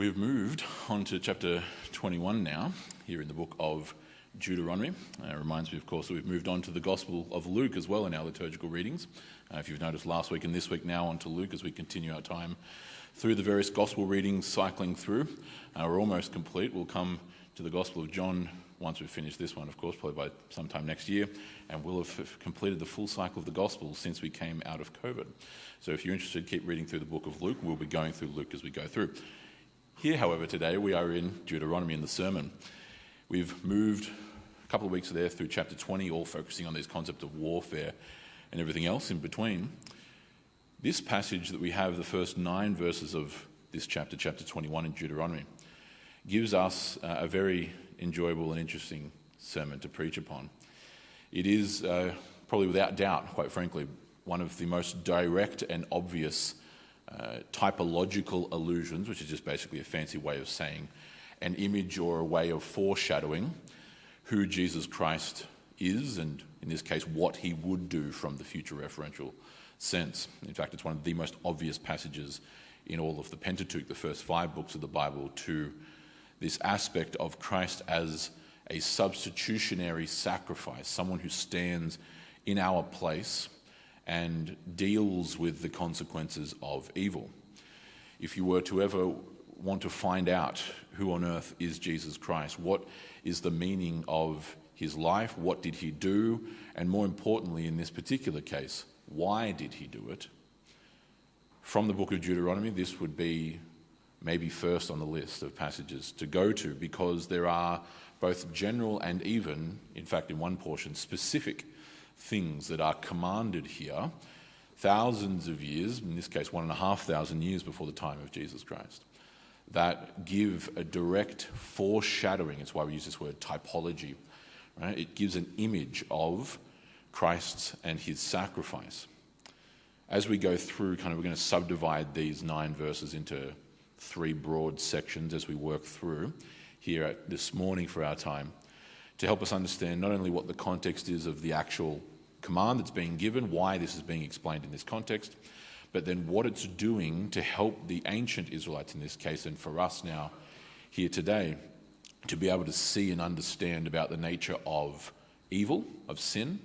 We've moved on to chapter 21 now, here in the book of Deuteronomy. It reminds me, of course, that we've moved on to the Gospel of Luke as well in our liturgical readings. If you've noticed last week and this week, now on to Luke as we continue our time through the various Gospel readings, cycling through. We're almost complete. We'll come to the Gospel of John once we've finished this one, of course, probably by sometime next year, and we'll have completed the full cycle of the Gospels since we came out of COVID. So if you're interested, keep reading through the book of Luke. We'll be going through Luke as we go through. Here, however, today we are in Deuteronomy in the sermon. We've moved a couple of weeks there through chapter 20, all focusing on this concept of warfare and everything else in between. This passage that we have, the first 9 verses of this chapter, chapter 21 in Deuteronomy, gives us a very enjoyable and interesting sermon to preach upon. It is probably without doubt, quite frankly, one of the most direct and obvious typological allusions, which is just basically a fancy way of saying an image or a way of foreshadowing who Jesus Christ is, and in this case, what he would do from the future referential sense. In fact, it's one of the most obvious passages in all of the Pentateuch, the first 5 books of the Bible, to this aspect of Christ as a substitutionary sacrifice, someone who stands in our place and deals with the consequences of evil. If you were to ever want to find out who on earth is Jesus Christ, what is the meaning of his life, what did he do, and more importantly in this particular case, why did he do it? From the book of Deuteronomy, this would be maybe first on the list of passages to go to, because there are both general and even, in fact in one portion, specific things that are commanded here thousands of years, in this case 1,500 years before the time of Jesus Christ, that give a direct foreshadowing. It's why we use this word typology, right? It gives an image of Christ and his sacrifice. As we go through, we're going to subdivide these 9 verses into 3 broad sections as we work through here this morning for our time, to help us understand not only what the context is of the actual command that's being given, why this is being explained in this context, but then what it's doing to help the ancient Israelites in this case, and for us now here today, to be able to see and understand about the nature of evil, of sin,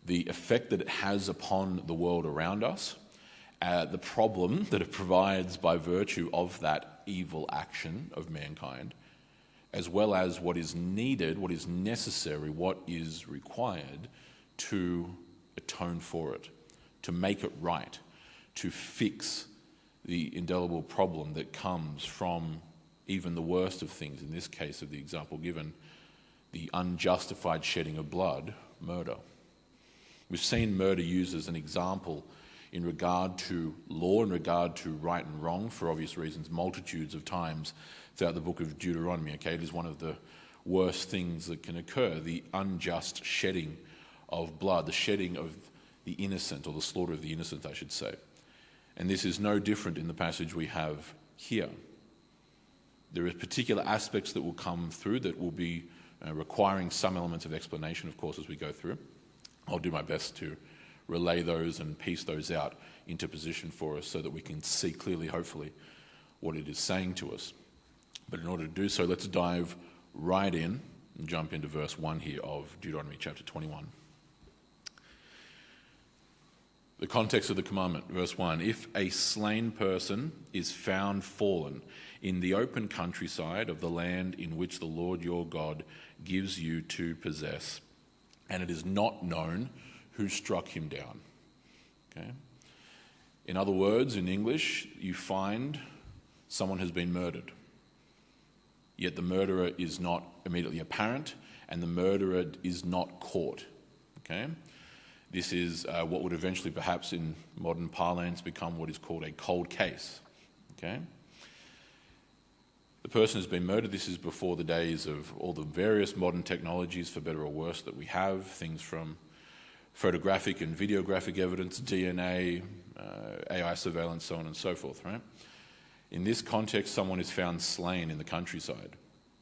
the effect that it has upon the world around us, the problem that it provides by virtue of that evil action of mankind, as well as what is needed, what is necessary, what is required to atone for it, to make it right, to fix the indelible problem that comes from even the worst of things, in this case of the example given, the unjustified shedding of blood, murder. We've seen murder used as an example in regard to law, in regard to right and wrong, for obvious reasons, multitudes of times throughout the book of Deuteronomy. Okay, it is one of the worst things that can occur, the unjust shedding of blood, the shedding of the innocent, or the slaughter of the innocent, I should say. And this is no different in the passage we have here. There are particular aspects that will come through that will be requiring some elements of explanation, of course, as we go through. I'll do my best to relay those and piece those out into position for us so that we can see clearly, hopefully, what it is saying to us. But in order to do so, let's dive right in and jump into verse 1 here of Deuteronomy chapter 21. The context of the commandment, verse 1, if a slain person is found fallen in the open countryside of the land in which the Lord your God gives you to possess, and it is not known who struck him down. Okay? In other words, in English, you find someone has been murdered, yet the murderer is not immediately apparent, and the murderer is not caught. Okay? This is what would eventually, perhaps in modern parlance, become what is called a cold case. Okay? The person has been murdered. This is before the days of all the various modern technologies, for better or worse, that we have, things from photographic and videographic evidence, DNA, AI surveillance, so on and so forth, right? In this context, someone is found slain in the countryside.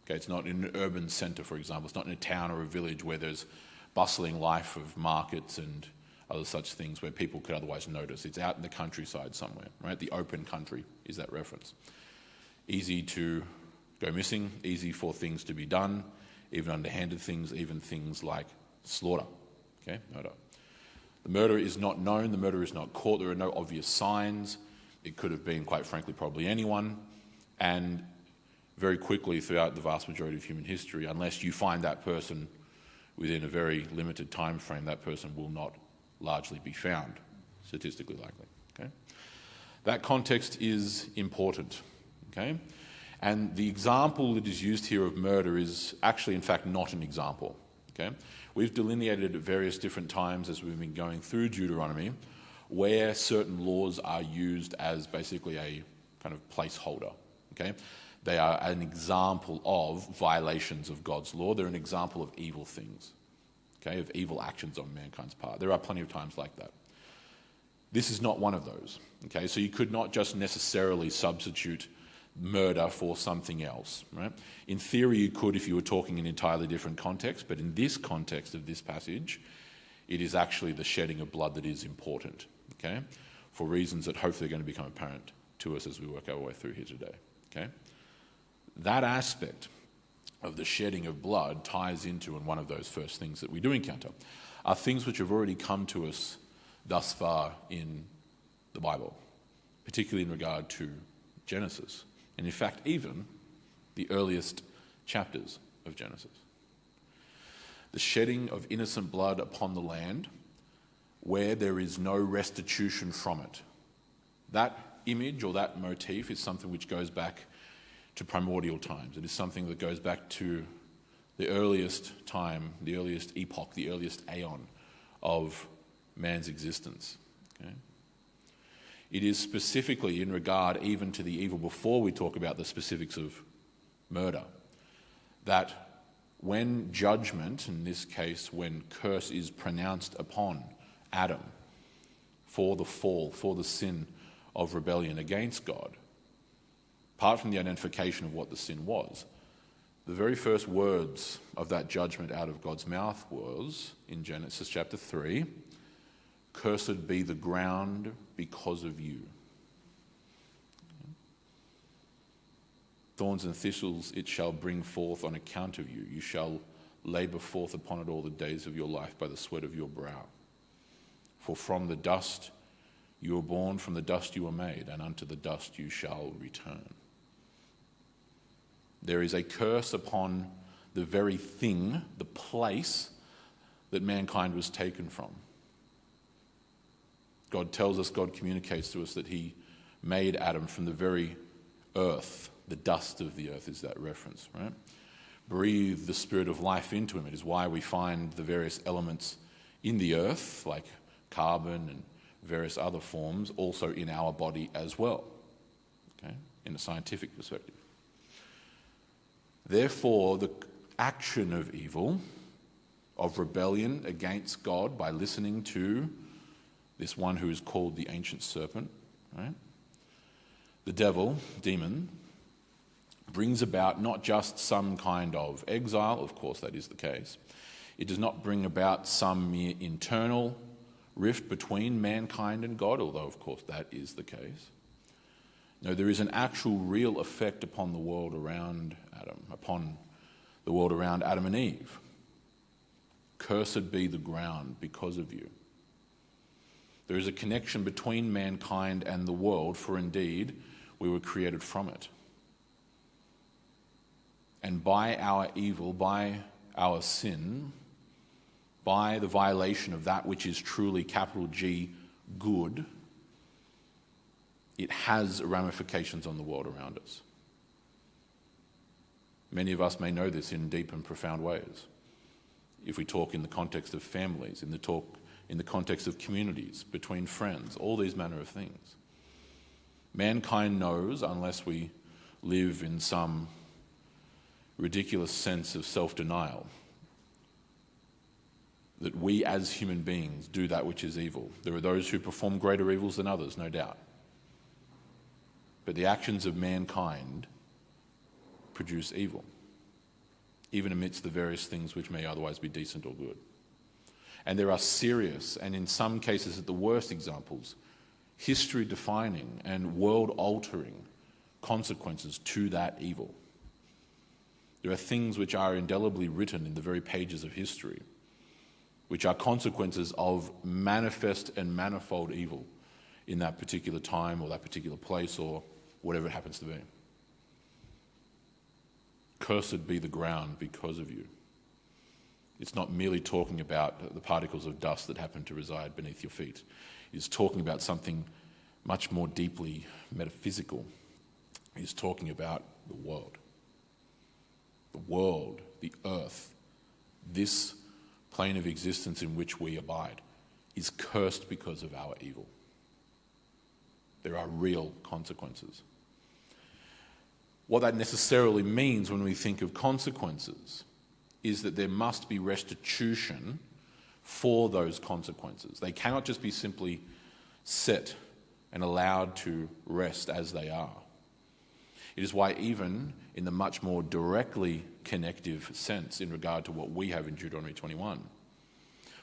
Okay, it's not in an urban centre, for example. It's not in a town or a village where there's bustling life of markets and other such things where people could otherwise notice. It's out in the countryside somewhere, right? The open country is that reference. easy to go missing, easy for things to be done, even underhanded things, even things like slaughter. Okay, murder. The murderer is not known, the murderer is not caught, there are no obvious signs. It could have been, quite frankly, probably anyone. And very quickly throughout the vast majority of human history, unless you find that person within a very limited time frame, that person will not largely be found, statistically likely. Okay? That context is important. Okay? And the example that is used here of murder is actually, in fact, not an example. Okay? We've delineated at various different times as we've been going through Deuteronomy where certain laws are used as basically a kind of placeholder. Okay? They are an example of violations of God's law. They're an example of evil things, okay, of evil actions on mankind's part. There are plenty of times like that. This is not one of those. Okay, so you could not just necessarily substitute murder for something else, right? In theory, you could if you were talking in an entirely different context, but in this context of this passage, it is actually the shedding of blood that is important, okay, for reasons that hopefully are going to become apparent to us as we work our way through here today, okay? That aspect of the shedding of blood ties into, and one of those first things that we do encounter, are things which have already come to us thus far in the Bible, particularly in regard to Genesis, and in fact even the earliest chapters of Genesis. The shedding of innocent blood upon the land where there is no restitution from it. That image or that motif is something which goes back to primordial times. It is something that goes back to the earliest time, the earliest epoch, the earliest aeon of man's existence. Okay? It is specifically in regard even to the evil before we talk about the specifics of murder, that when judgment, in this case when curse is pronounced upon Adam for the fall, for the sin of rebellion against God, apart from the identification of what the sin was, the very first words of that judgment out of God's mouth was, in Genesis chapter 3, "Cursed be the ground because of you. Thorns and thistles it shall bring forth on account of you. You shall labour forth upon it all the days of your life by the sweat of your brow. For from the dust you were born, from the dust you were made, and unto the dust you shall return." There is a curse upon the very thing, the place that mankind was taken from. God tells us, God communicates to us that he made Adam from the very earth. The dust of the earth is that reference, right? Breathe the spirit of life into him. It is why we find the various elements in the earth, like carbon and various other forms, also in our body as well, okay, in a scientific perspective. Therefore, the action of evil, of rebellion against God by listening to this one who is called the ancient serpent, right? The devil, demon, brings about not just some kind of exile, of course that is the case. It does not bring about some mere internal rift between mankind and God, although of course that is the case. No, there is an actual real effect upon the world around Adam, upon the world around Adam and Eve. Cursed be the ground because of you. There is a connection between mankind and the world, for indeed we were created from it. And by our evil, by our sin, by the violation of that which is truly capital G good, it has ramifications on the world around us. Many of us may know this in deep and profound ways. If we talk in the context of families, in the context of communities, between friends, all these manner of things. Mankind knows, unless we live in some ridiculous sense of self-denial, that we as human beings do that which is evil. There are those who perform greater evils than others, no doubt. But the actions of mankind produce evil, even amidst the various things which may otherwise be decent or good. And there are serious, and in some cases at the worst examples, history-defining and world-altering consequences to that evil. There are things which are indelibly written in the very pages of history, which are consequences of manifest and manifold evil in that particular time or that particular place or whatever it happens to be. Cursed be the ground because of you. It's not merely talking about the particles of dust that happen to reside beneath your feet. It's talking about something much more deeply metaphysical. It's talking about the world. The world, the earth, this plane of existence in which we abide is cursed because of our evil. There are real consequences. What that necessarily means when we think of consequences is that there must be restitution for those consequences. They cannot just be simply set and allowed to rest as they are. It is why even in the much more directly connective sense in regard to what we have in Deuteronomy 21,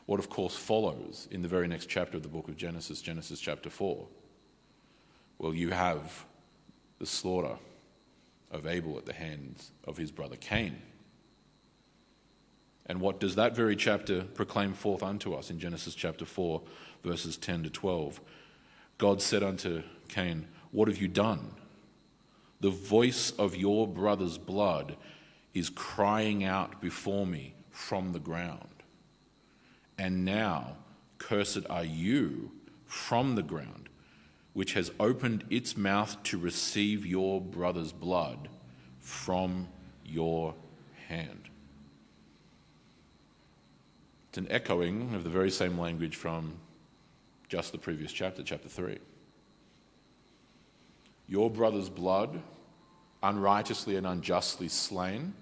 what of course follows in the very next chapter of the book of Genesis, Genesis chapter 4, well, you have the slaughter of Abel at the hands of his brother Cain. And what does that very chapter proclaim forth unto us in Genesis chapter 4, verses 10 to 12? God said unto Cain, "What have you done? The voice of your brother's blood is crying out before me from the ground. And now cursed are you from the ground, which has opened its mouth to receive your brother's blood from your hand." It's an echoing of the very same language from just the previous chapter, chapter 3. Your brother's blood, unrighteously and unjustly slain,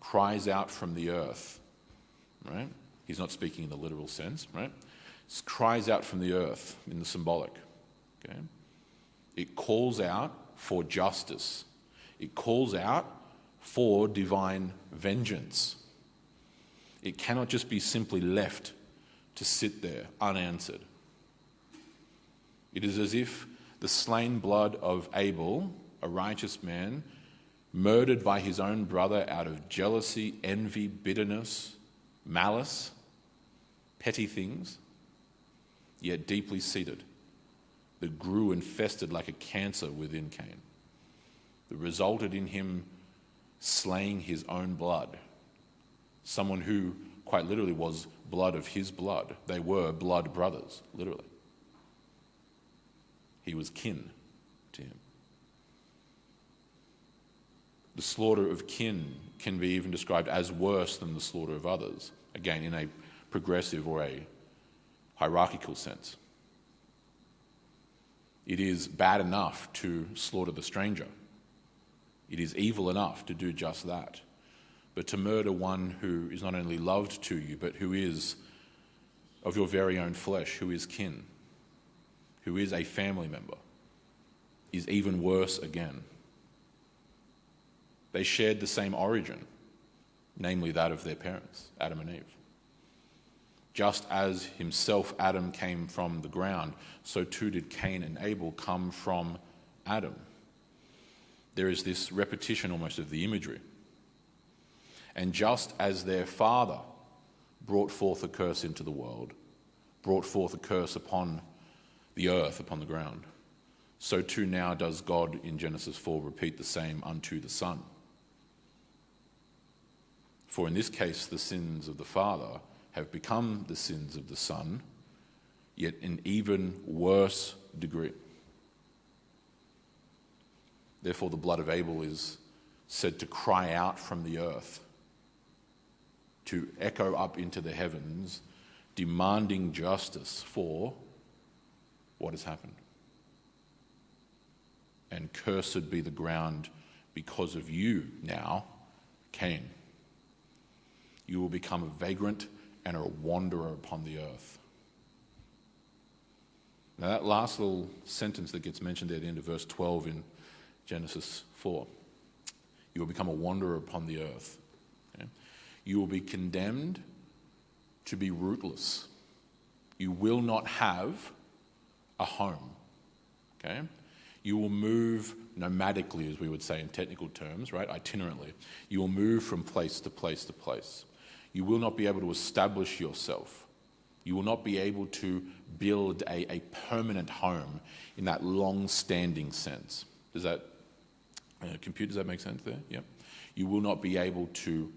cries out from the earth, right? He's not speaking in the literal sense, right? It cries out from the earth in the symbolic, okay? It calls out for justice. It calls out for divine vengeance. It cannot just be simply left to sit there unanswered. It is as if the slain blood of Abel, a righteous man, murdered by his own brother out of jealousy, envy, bitterness, malice, petty things, yet deeply seated, that grew and festered like a cancer within Cain, that resulted in him slaying his own blood, someone who quite literally was blood of his blood. They were blood brothers, literally. He was kin to him. The slaughter of kin can be even described as worse than the slaughter of others, again, in a progressive or a hierarchical sense. It is bad enough to slaughter the stranger. It is evil enough to do just that. But to murder one who is not only loved to you, but who is of your very own flesh, who is kin, who is a family member, is even worse again. They shared the same origin, namely that of their parents, Adam and Eve. Just as himself, Adam, came from the ground, so too did Cain and Abel come from Adam. There is this repetition almost of the imagery. And just as their father brought forth a curse into the world, brought forth a curse upon the earth, upon the ground, so too now does God in Genesis 4 repeat the same unto the Son. For in this case, the sins of the father have become the sins of the Son, yet in even worse degree. Therefore, the blood of Abel is said to cry out from the earth, to echo up into the heavens, demanding justice for what has happened. And cursed be the ground because of you now, Cain. You will become a vagrant and a wanderer upon the earth. Now that last little sentence that gets mentioned there at the end of verse 12 in Genesis 4, you will become a wanderer upon the earth. Okay? You will be condemned to be rootless. You will not have a home. Okay? You will move nomadically, as we would say in technical terms, right, itinerantly. You will move from place to place to place. You will not be able to establish yourself. You will not be able to build a permanent home in that long-standing sense. Does that compute? Does that make sense there? Yeah. You will not be able to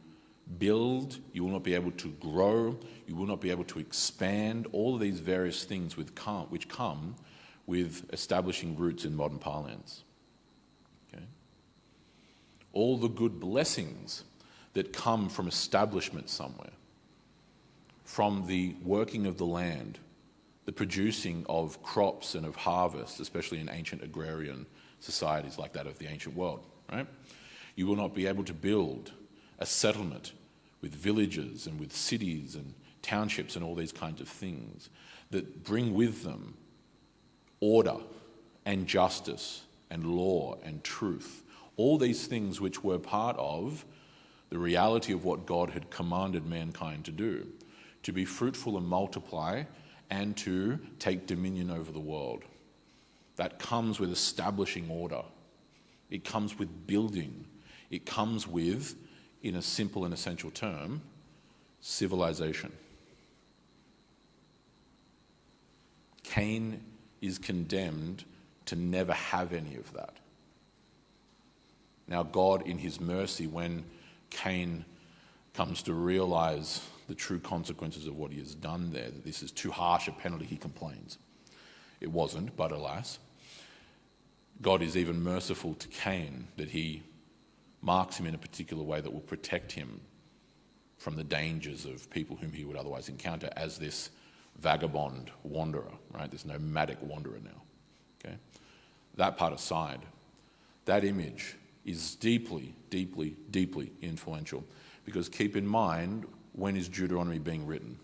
build. You will not be able to grow. You will not be able to expand. All of these various things which come with establishing roots in modern parlance. Okay. All the good blessings that come from establishment somewhere, from the working of the land, the producing of crops and of harvest, especially in ancient agrarian societies like that of the ancient world, right? You will not be able to build a settlement with villages and with cities and townships and all these kinds of things that bring with them order and justice and law and truth. All these things which were part of the reality of what God had commanded mankind to do, to be fruitful and multiply and to take dominion over the world. That comes with establishing order. It comes with building. It comes with, in a simple and essential term, civilization. Cain is condemned to never have any of that. Now, God, in his mercy, when Cain comes to realize the true consequences of what he has done there, that this is too harsh a penalty, he complains. It wasn't, but alas. God is even merciful to Cain, that he marks him in a particular way that will protect him from the dangers of people whom he would otherwise encounter as this vagabond wanderer, right? This nomadic wanderer now. Okay? That part aside, that image is deeply, deeply, deeply influential. Because keep in mind, when is Deuteronomy being written?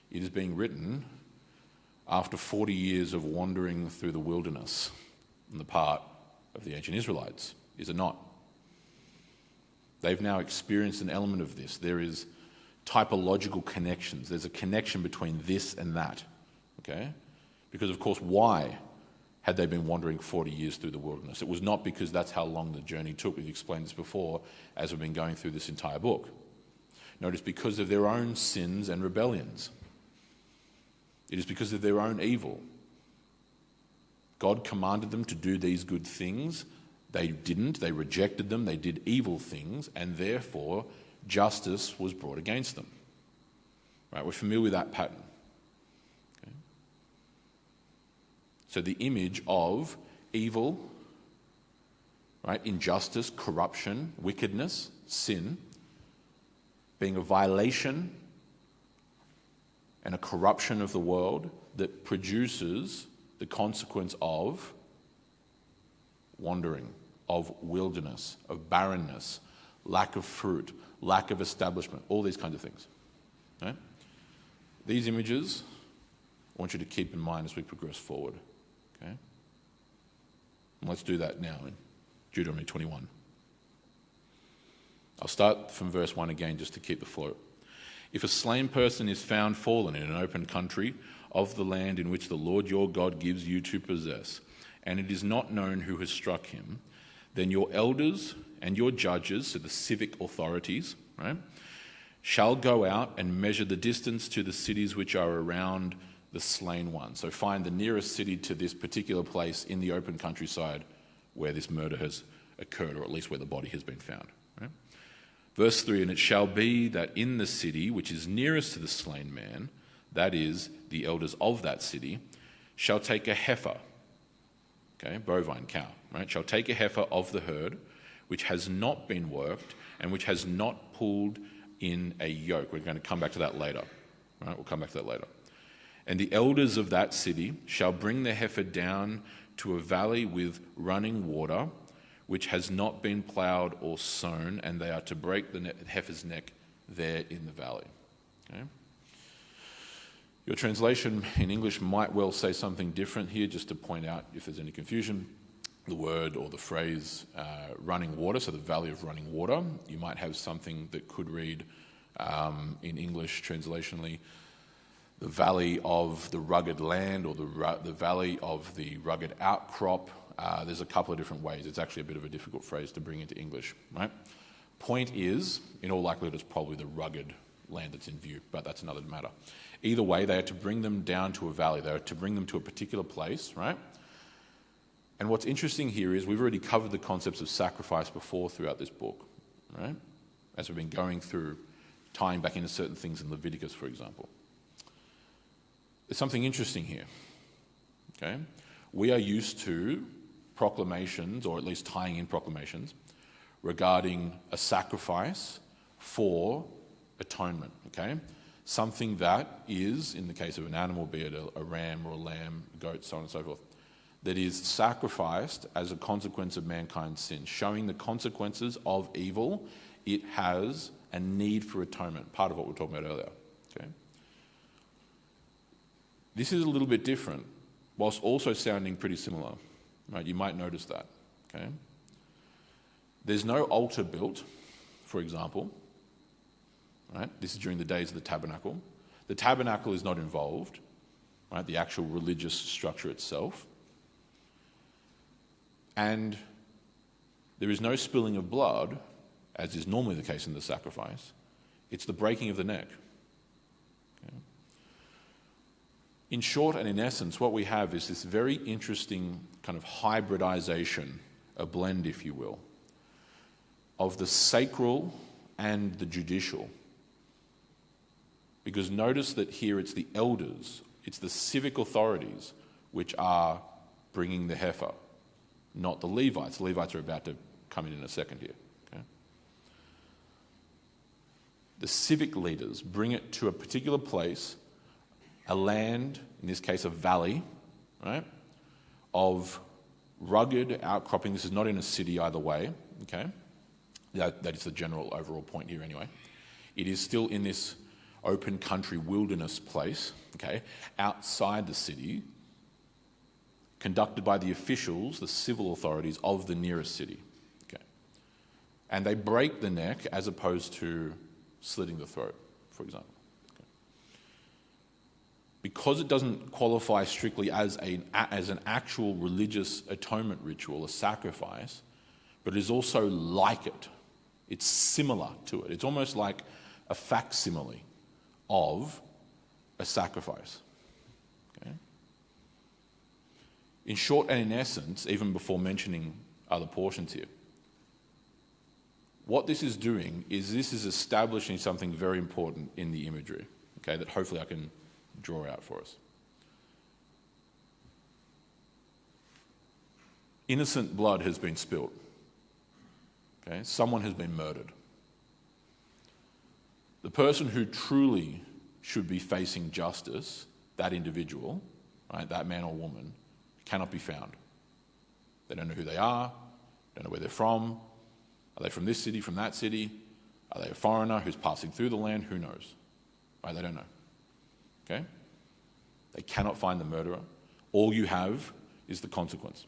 It is being written after 40 years of wandering through the wilderness on the part of the ancient Israelites, is it not? They've now experienced an element of this. There is typological connections. There's a connection between this and that, okay? Because, of course, why had they been wandering 40 years through the wilderness? It was not because that's how long the journey took. We've explained this before as we've been going through this entire book. Notice, because of their own sins and rebellions. It is because of their own evil. God commanded them to do these good things. They didn't. They rejected them. They did evil things, and therefore justice was brought against them. Right? We're familiar with that pattern. Okay? So the image of evil, right, injustice, corruption, wickedness, sin, being a violation and a corruption of the world that produces the consequence of wandering, of wilderness, of barrenness, lack of fruit, lack of establishment, all these kinds of things. Right? These images I want you to keep in mind as we progress forward. Okay? And let's do that now in Deuteronomy 21. I'll start from verse 1 again just to keep the flow. If a slain person is found fallen in an open country of the land in which the Lord your God gives you to possess, and it is not known who has struck him, then your elders and your judges, so the civic authorities, right, shall go out and measure the distance to the cities which are around the slain one. So find the nearest city to this particular place in the open countryside where this murder has occurred, or at least where the body has been found. Right? Verse 3, and it shall be that in the city which is nearest to the slain man, that is, the elders of that city, shall take a heifer, okay, bovine cow, right, shall take a heifer of the herd, which has not been worked and which has not pulled in a yoke. We're going to come back to that later. Right? We'll come back to that later. And the elders of that city shall bring the heifer down to a valley with running water, which has not been ploughed or sown, and they are to break the heifer's neck there in the valley. Okay? Your translation in English might well say something different here, just to point out if there's any confusion. The word or the phrase running water, so the valley of running water, you might have something that could read in English translationally, the valley of the rugged land, or the valley of the rugged outcrop, there's a couple of different ways. It's actually a bit of a difficult phrase to bring into English, right? Point is, in all likelihood, it's probably the rugged land that's in view, but that's another matter. Either way, they are to bring them down to a valley. They are to bring them to a particular place, right? And what's interesting here is we've already covered the concepts of sacrifice before throughout this book, right? As we've been going through, tying back into certain things in Leviticus, for example. There's something interesting here, okay? We are used to proclamations, or at least tying in proclamations, regarding a sacrifice for atonement, okay? Something that is, in the case of an animal, be it a ram or a lamb, a goat, so on and so forth, that is sacrificed as a consequence of mankind's sin, showing the consequences of evil. It has a need for atonement, part of what we were talking about earlier, okay? This is a little bit different, whilst also sounding pretty similar, right? You might notice that, okay? There's no altar built, for example, right? This is during the days of the tabernacle. The tabernacle is not involved, right? The actual religious structure itself. And there is no spilling of blood, as is normally the case in the sacrifice. It's the breaking of the neck. Okay? In short and in essence, what we have is this very interesting kind of hybridization, a blend, if you will, of the sacral and the judicial. Because notice that here it's the elders, it's the civic authorities which are bringing the heifer, not the Levites. The Levites are about to come in a second here. Okay? The civic leaders bring it to a particular place, a land, in this case a valley, right, of rugged outcropping. This is not in a city either way, okay? That is the general overall point here anyway. It is still in this open country wilderness place, okay, outside the city, conducted by the officials, the civil authorities of the nearest city, okay? And they break the neck as opposed to slitting the throat, for example. Okay? Because it doesn't qualify strictly as an actual religious atonement ritual, a sacrifice, but it is also like it. It's similar to it. It's almost like a facsimile of a sacrifice. Okay? In short and in essence, even before mentioning other portions here, what this is doing is this is establishing something very important in the imagery, okay, that hopefully I can draw out for us. Innocent blood has been spilled. Okay? Someone has been murdered. The person who truly should be facing justice, that individual, right, that man or woman, cannot be found. They don't know who they are, don't know where they're from. Are they from this city, from that city? Are they a foreigner who's passing through the land? Who knows? Right? They don't know. Okay? They cannot find the murderer. All you have is the consequence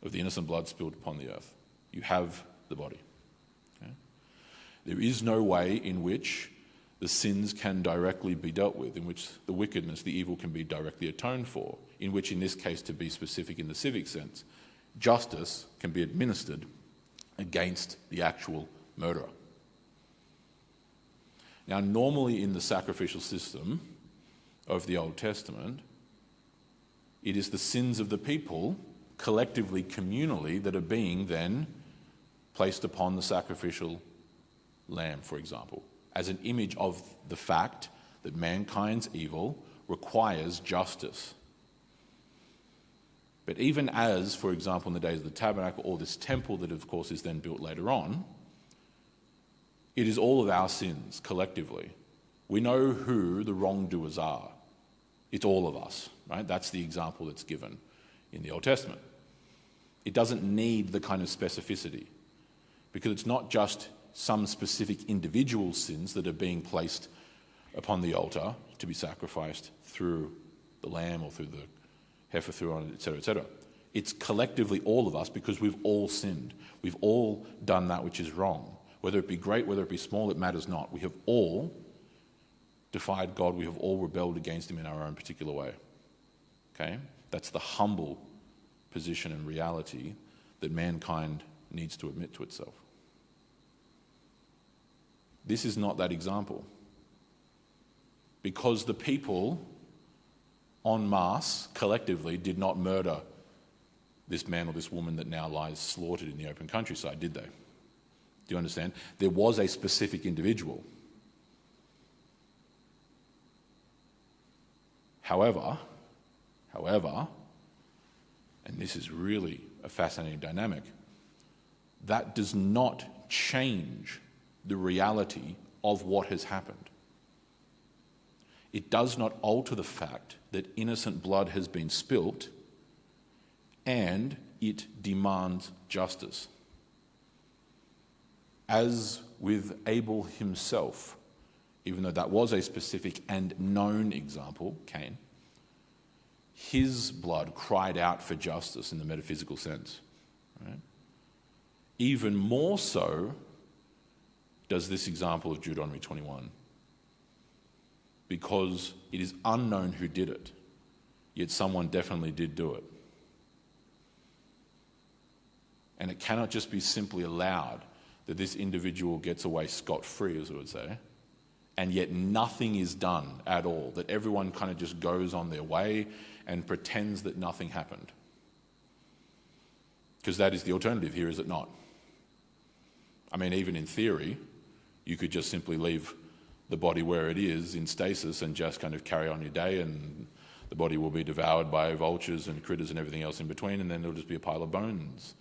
of the innocent blood spilled upon the earth. You have the body. Okay? There is no way in which the sins can directly be dealt with, in which the wickedness, the evil can be directly atoned for, in which, in this case, to be specific in the civic sense, justice can be administered against the actual murderer. Now, normally in the sacrificial system of the Old Testament, it is the sins of the people, collectively, communally, that are being then placed upon the sacrificial lamb, for example, as an image of the fact that mankind's evil requires justice. But even as, for example, in the days of the tabernacle, or this temple that, of course, is then built later on, it is all of our sins collectively. We know who the wrongdoers are. It's all of us, right? That's the example that's given in the Old Testament. It doesn't need the kind of specificity, because it's not just some specific individual sins that are being placed upon the altar to be sacrificed through the lamb or through the heifer through on it, etc., etc. It's collectively all of us, because we've all sinned. We've all done that which is wrong. Whether it be great, whether it be small, it matters not. We have all defied God. We have all rebelled against him in our own particular way. Okay? That's the humble position and reality that mankind needs to admit to itself. This is not that example. Because the people en masse, collectively, did not murder this man or this woman that now lies slaughtered in the open countryside, did they? Do you understand? There was a specific individual. However, and this is really a fascinating dynamic, that does not change the reality of what has happened. It does not alter the fact that innocent blood has been spilt and it demands justice. As with Abel himself, even though that was a specific and known example, Cain, his blood cried out for justice in the metaphysical sense. Right? Even more so does this example of Deuteronomy 21, because it is unknown who did it, yet someone definitely did do it. And it cannot just be simply allowed that this individual gets away scot-free, as I would say, and yet nothing is done at all, that everyone kind of just goes on their way and pretends that nothing happened. Because that is the alternative here, is it not? I mean, even in theory, you could just simply leave the body where it is in stasis and just kind of carry on your day, and the body will be devoured by vultures and critters and everything else in between, and then it'll just be a pile of bones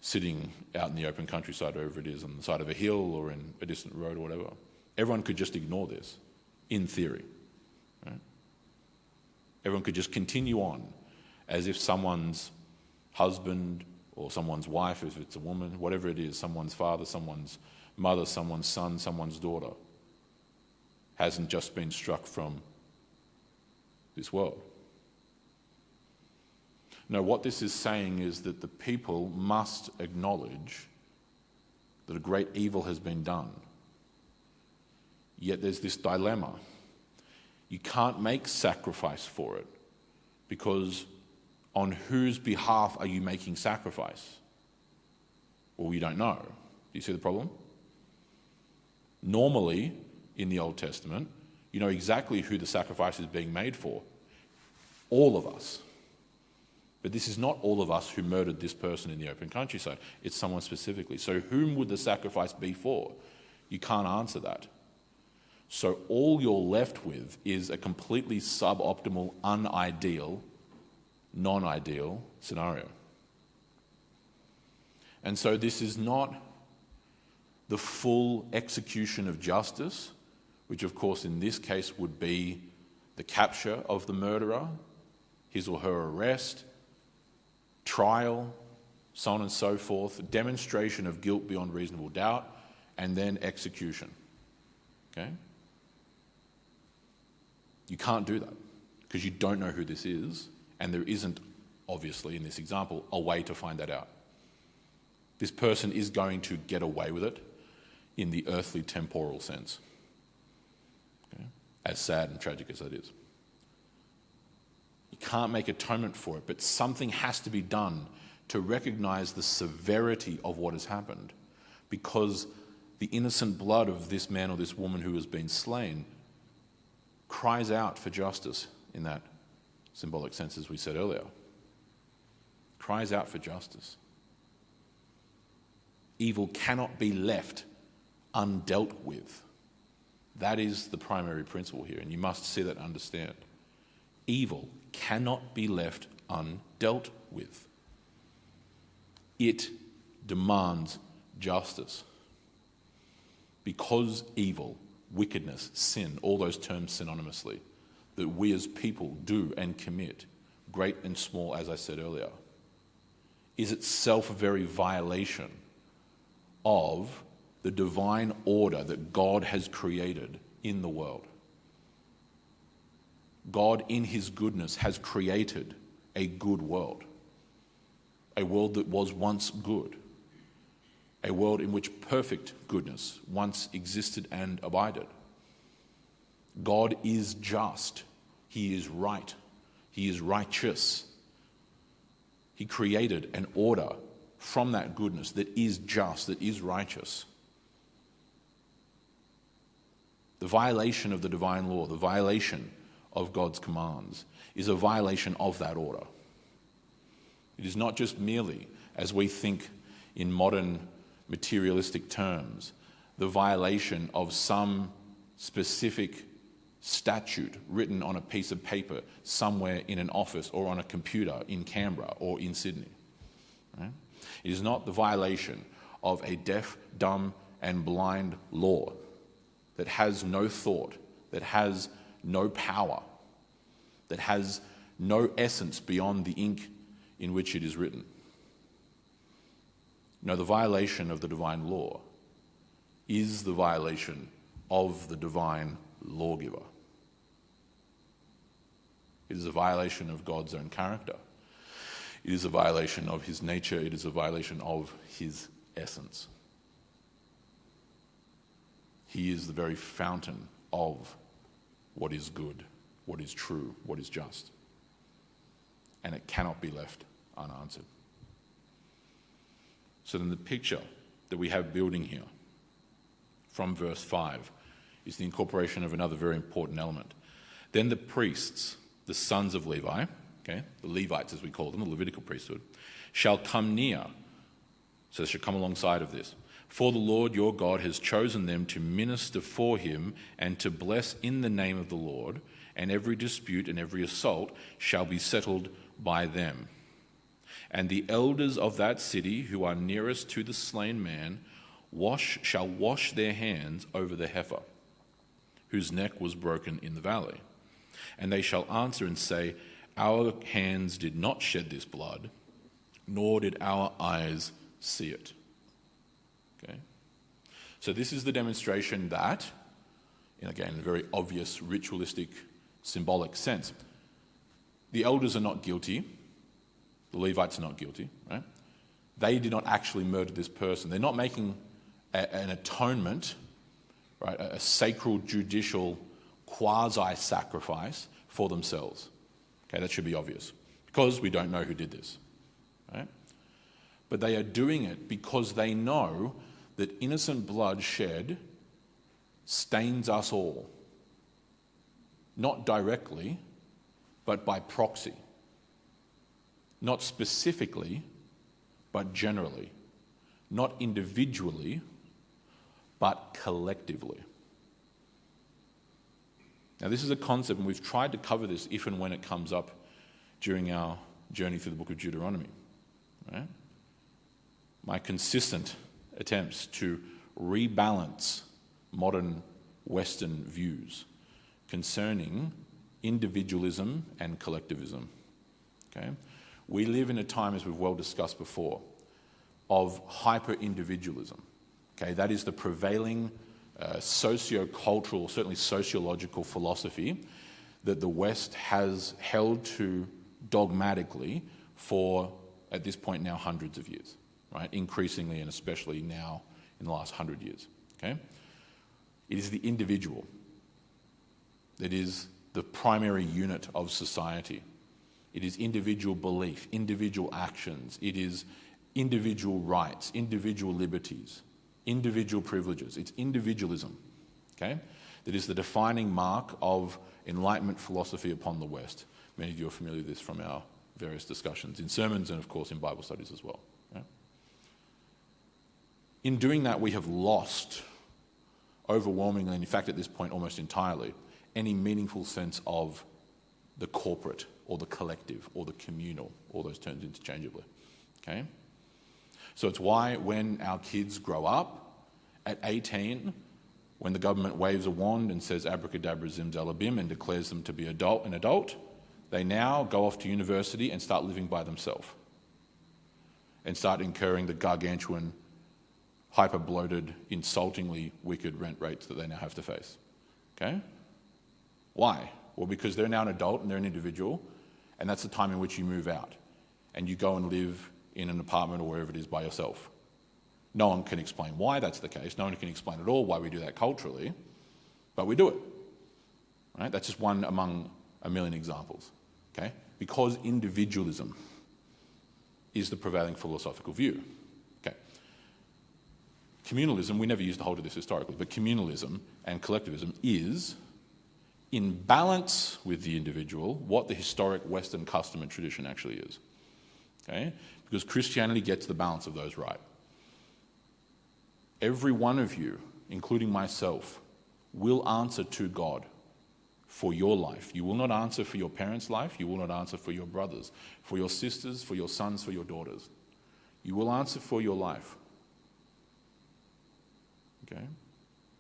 sitting out in the open countryside, wherever it is, on the side of a hill or in a distant road or whatever. Everyone could just ignore this, in theory. Right? Everyone could just continue on as if someone's husband or someone's wife, if it's a woman, whatever it is, someone's father, someone's mother, someone's son, someone's daughter, hasn't just been struck from this world. No, what this is saying is that the people must acknowledge that a great evil has been done. Yet there's this dilemma. You can't make sacrifice for it, because on whose behalf are you making sacrifice? Well, you don't know. Do you see the problem? Normally, in the Old Testament, you know exactly who the sacrifice is being made for. All of us. But this is not all of us who murdered this person in the open countryside. It's someone specifically. So whom would the sacrifice be for? You can't answer that. So all you're left with is a completely suboptimal, unideal, non-ideal scenario. And so this is not the full execution of justice, which of course in this case would be the capture of the murderer, his or her arrest, trial, so on and so forth, demonstration of guilt beyond reasonable doubt, and then execution. Okay? You can't do that because you don't know who this is, and there isn't, obviously, in this example, a way to find that out. This person is going to get away with it in the earthly temporal sense. Okay? As sad and tragic as that is. You can't make atonement for it, but something has to be done to recognize the severity of what has happened, because the innocent blood of this man or this woman who has been slain cries out for justice in that symbolic sense, as we said earlier. Cries out for justice. Evil cannot be left undealt with. That is the primary principle here, and you must see that and understand. Evil cannot be left undealt with. It demands justice. Because evil, wickedness, sin, all those terms synonymously, that we as people do and commit, great and small, as I said earlier, is itself a very violation of the divine order that God has created in the world. God, in his goodness, has created a good world. A world that was once good. A world in which perfect goodness once existed and abided. God is just. He is right. He is righteous. He created an order from that goodness that is just, that is righteous. The violation of the divine law, the violation of God's commands, is a violation of that order. It is not just merely, as we think in modern materialistic terms, the violation of some specific statute written on a piece of paper somewhere in an office or on a computer in Canberra or in Sydney. Right? It is not the violation of a deaf, dumb, and blind law that has no thought, that has no power, that has no essence beyond the ink in which it is written. No, the violation of the divine law is the violation of the divine lawgiver. It is a violation of God's own character. It is a violation of his nature. It is a violation of his essence. He is the very fountain of what is good, what is true, what is just. And it cannot be left unanswered. So then the picture that we have building here from verse 5 is the incorporation of another very important element. Then the priests, the sons of Levi, okay, the Levites as we call them, the Levitical priesthood, shall come near. So they shall come alongside of this. For the Lord your God has chosen them to minister for him and to bless in the name of the Lord, and every dispute and every assault shall be settled by them. And the elders of that city who are nearest to the slain man shall wash their hands over the heifer, whose neck was broken in the valley. And they shall answer and say, our hands did not shed this blood, nor did our eyes see it. Okay? So this is the demonstration that, again, in a very obvious ritualistic, symbolic sense, the elders are not guilty. The Levites are not guilty, right? They did not actually murder this person. They're not making an atonement, right? A sacral judicial quasi-sacrifice for themselves. Okay, that should be obvious because we don't know who did this, right? But they are doing it because they know that innocent blood shed stains us all. Not directly, but by proxy. Not specifically, but generally. Not individually, but collectively. Now, this is a concept, and we've tried to cover this if and when it comes up during our journey through the book of Deuteronomy. Right? My consistent attempts to rebalance modern Western views concerning individualism and collectivism. Okay? We live in a time, as we've well discussed before, of hyper-individualism. Okay? That is the prevailing socio-cultural, certainly sociological philosophy that the West has held to dogmatically for, at this point now, hundreds of years, right? Increasingly and especially now in the last 100 years, okay? It is the individual that is the primary unit of society. It is individual belief, individual actions. It is individual rights, individual liberties, individual privileges. It's individualism, okay? That is the defining mark of Enlightenment philosophy upon the West. Many of you are familiar with this from our various discussions in sermons and, of course, in Bible studies as well. Okay? In doing that, we have lost overwhelmingly, and in fact at this point almost entirely, any meaningful sense of the corporate or the collective or the communal, all those terms interchangeably. Okay? So it's why when our kids grow up at 18, when the government waves a wand and says abracadabra zimzalabim and declares them to be an adult, they now go off to university and start living by themselves and start incurring the gargantuan, hyper-bloated, insultingly wicked rent rates that they now have to face. Okay? Why? Well, because they're now an adult and they're an individual, and that's the time in which you move out and you go and live in an apartment or wherever it is by yourself. No one can explain why that's the case. No one can explain at all why we do that culturally, but we do it. Right? That's just one among a million examples. Okay? Because individualism is the prevailing philosophical view. Okay. Communalism, we never used to hold to this historically, but communalism and collectivism is, in balance with the individual, what the historic Western custom and tradition actually is. Okay? Because Christianity gets the balance of those right. Every one of you, including myself, will answer to God for your life. You will not answer for your parents' life. You will not answer for your brothers, for your sisters, for your sons, for your daughters. You will answer for your life. Okay?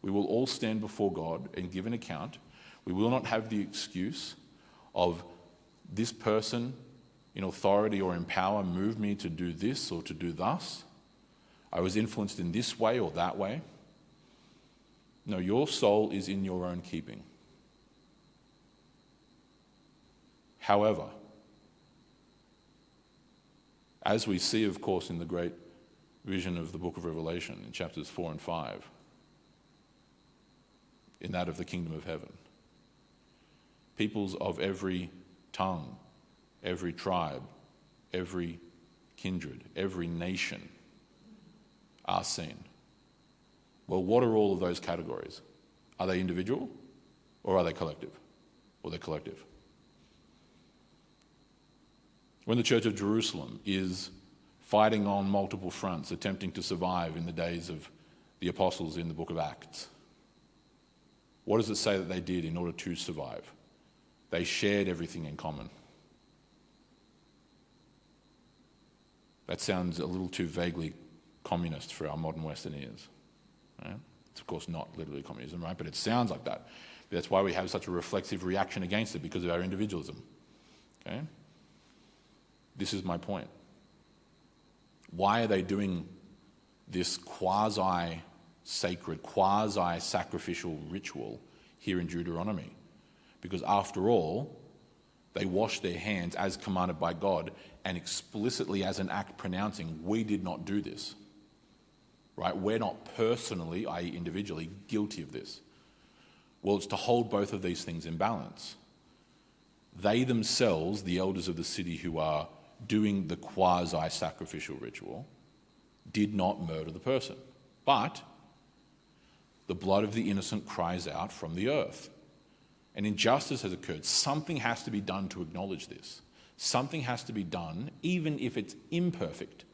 We will all stand before God and give an account. We will not have the excuse of this person in authority or in power moved me to do this or to do thus. I was influenced in this way or that way. No, your soul is in your own keeping. However, as we see, of course, in the great vision of the book of Revelation in chapters 4 and 5, in that of the kingdom of heaven, peoples of every tongue, every tribe, every kindred, every nation are seen. Well, what are all of those categories? Are they individual or are they collective? Or they're collective. When the Church of Jerusalem is fighting on multiple fronts, attempting to survive in the days of the apostles in the book of Acts, what does it say that they did in order to survive? They shared everything in common. That sounds a little too vaguely communist for our modern Western ears. Right? It's of course not literally communism, right? But it sounds like that. That's why we have such a reflexive reaction against it, because of our individualism. Okay? This is my point. Why are they doing this quasi-sacred, quasi-sacrificial ritual here in Deuteronomy? Because after all, they washed their hands as commanded by God and explicitly as an act pronouncing, we did not do this. Right? We're not personally, i.e. individually, guilty of this. Well, it's to hold both of these things in balance. They themselves, the elders of the city who are doing the quasi-sacrificial ritual, did not murder the person. But the blood of the innocent cries out from the earth. And injustice has occurred. Something has to be done to acknowledge this. Something has to be done, even if it's imperfect,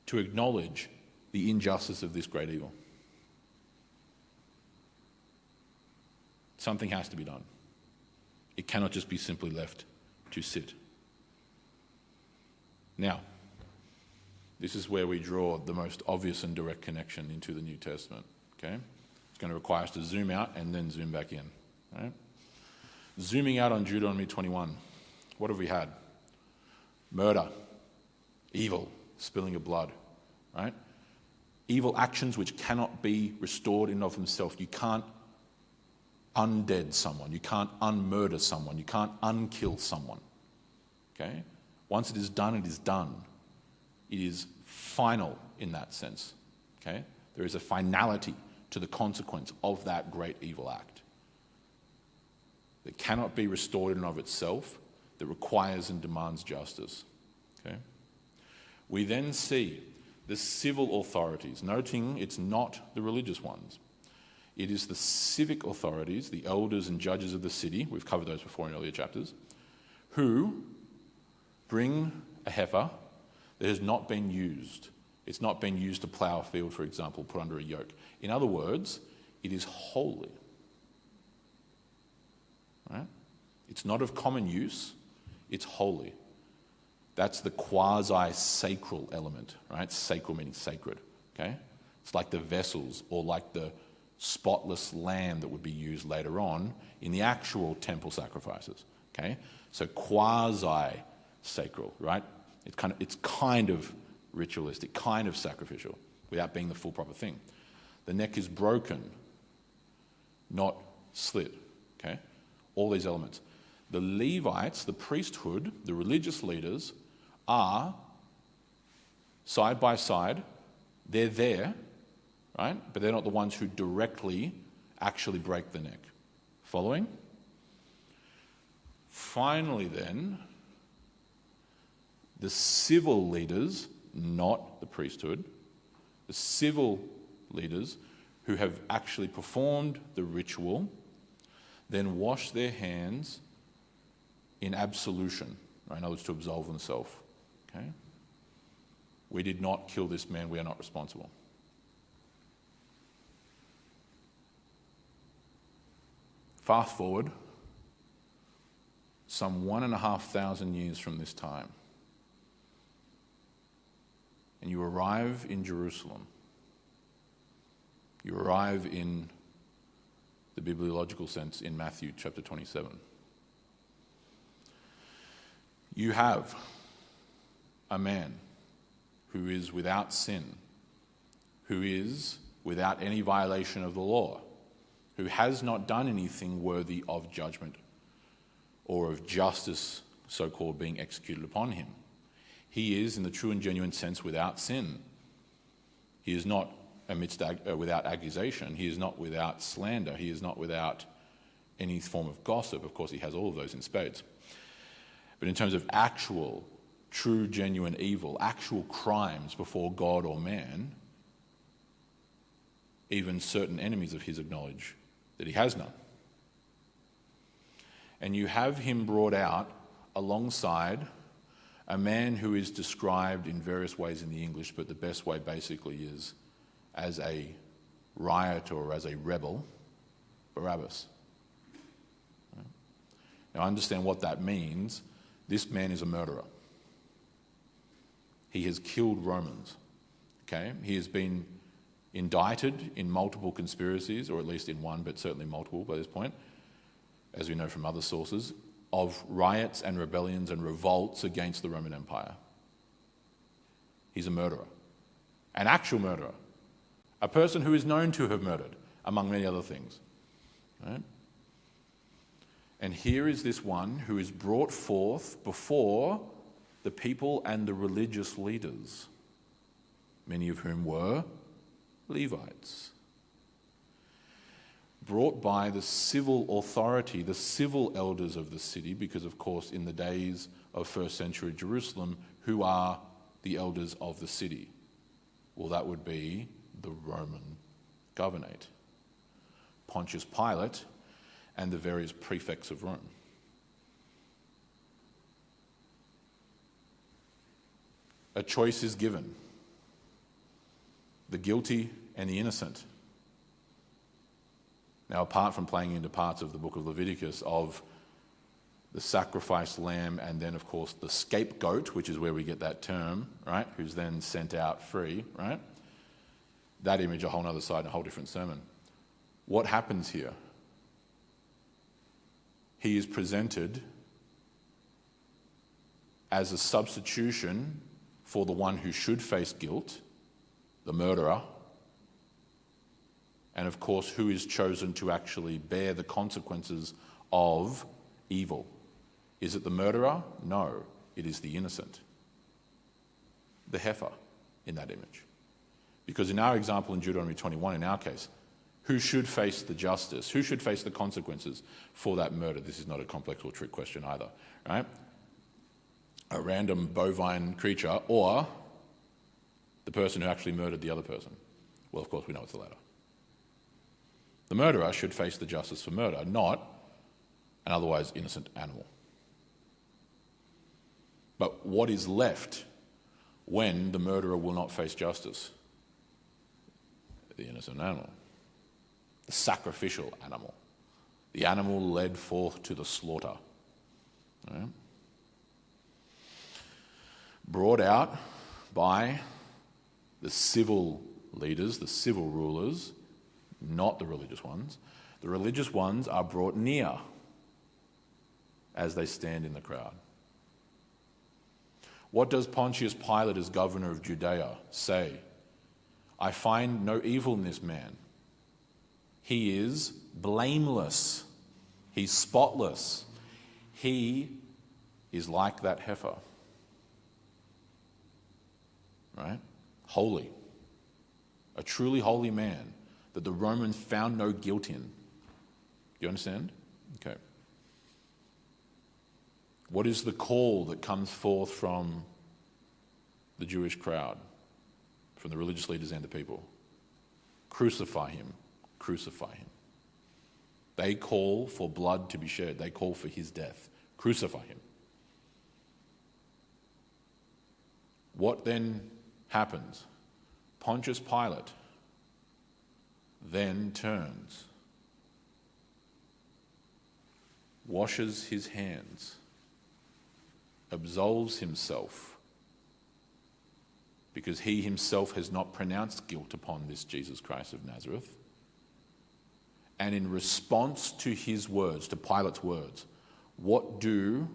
to acknowledge the injustice of this great evil. Something has to be done. It cannot just be simply left to sit. Now, this is where we draw the most obvious and direct connection into the New Testament. Okay? It's going to require us to zoom out and then zoom back in. Right? Zooming out on Deuteronomy 21, what have we had? Murder, evil, spilling of blood, right? Evil actions which cannot be restored in and of themselves. You can't undead someone. You can't unmurder someone. You can't unkill someone. Okay? Once it is done, it is done. It is final in that sense. Okay? There is a finality to the consequence of that great evil act that cannot be restored in and of itself, that requires and demands justice. Okay? We then see the civil authorities, noting it's not the religious ones. It is the civic authorities, the elders and judges of the city, we've covered those before in earlier chapters, who bring a heifer that has not been used. It's not been used to plough a field, for example, put under a yoke. In other words, it is holy. Right? It's not of common use, it's holy. That's the quasi-sacral element, right? Sacral meaning sacred, okay? It's like the vessels or like the spotless lamb that would be used later on in the actual temple sacrifices, okay? So quasi-sacral, right? It's kind of ritualistic, kind of sacrificial, without being the full proper thing. The neck is broken, not slit, okay? All these elements. The Levites, the priesthood, the religious leaders are side by side. They're there, right? But they're not the ones who directly actually break the neck. Following? Finally then, The civil leaders, not the priesthood, the civil leaders who have actually performed the ritual, then wash their hands in absolution, right? In other words, to absolve themselves. Okay? We did not kill this man, we are not responsible. Fast forward some 1,500 years from this time, and you arrive in Jerusalem. You arrive in the bibliological sense in Matthew chapter 27. You have a man who is without sin, who is without any violation of the law, who has not done anything worthy of judgment or of justice, so-called, being executed upon him. He is, in the true and genuine sense, without sin. He is not without accusation. He is not without slander. He is not without any form of gossip. Of course, he has all of those in spades. But in terms of actual, true, genuine evil, actual crimes before God or man, even certain enemies of his acknowledge that he has none. And you have him brought out alongside a man who is described in various ways in the English, but the best way basically is as a rioter or as a rebel, Barabbas. Now, understand what that means. This man is a murderer. He has killed Romans. Okay? He has been indicted in multiple conspiracies, or at least in one, but certainly multiple by this point, as we know from other sources, of riots and rebellions and revolts against the Roman Empire. He's a murderer, an actual murderer, a person who is known to have murdered, among many other things. Right? And here is this one who is brought forth before the people and the religious leaders, many of whom were Levites, brought by the civil authority, the civil elders of the city, because of course in the days of first century Jerusalem, who are the elders of the city? Well, that would be the Roman governorate, Pontius Pilate and the various prefects of Rome. A choice is given. The guilty and the innocent. Now, apart from playing into parts of the book of Leviticus of the sacrificed lamb and then, of course, the scapegoat, which is where we get that term, right, who's then sent out free, right? That image, a whole other side, and a whole different sermon. What happens here? He is presented as a substitution for the one who should face guilt, the murderer, and of course, who is chosen to actually bear the consequences of evil. Is it the murderer? No, it is the innocent. The heifer in that image. Because in our example in Deuteronomy 21, in our case, who should face the justice? Who should face the consequences for that murder? This is not a complex or trick question either, right? A random bovine creature or the person who actually murdered the other person? Well, of course, we know it's the latter. The murderer should face the justice for murder, not an otherwise innocent animal. But what is left when the murderer will not face justice? The innocent animal. The sacrificial animal. The animal led forth to the slaughter. Right? Brought out by the civil leaders, the civil rulers, not the religious ones. The religious ones are brought near as they stand in the crowd. What does Pontius Pilate, as governor of Judea, say? I find no evil in this man. He is blameless. He's spotless. He is like that heifer. Right? Holy. A truly holy man that the Romans found no guilt in. Do you understand? Okay. What is the call that comes forth from the Jewish crowd, from the religious leaders and the people. Crucify him, crucify him. They call for blood to be shed. They call for his death. Crucify him. What then happens? Pontius Pilate then turns, washes his hands, absolves himself, because he himself has not pronounced guilt upon this Jesus Christ of Nazareth. And in response to his words, to Pilate's words, what do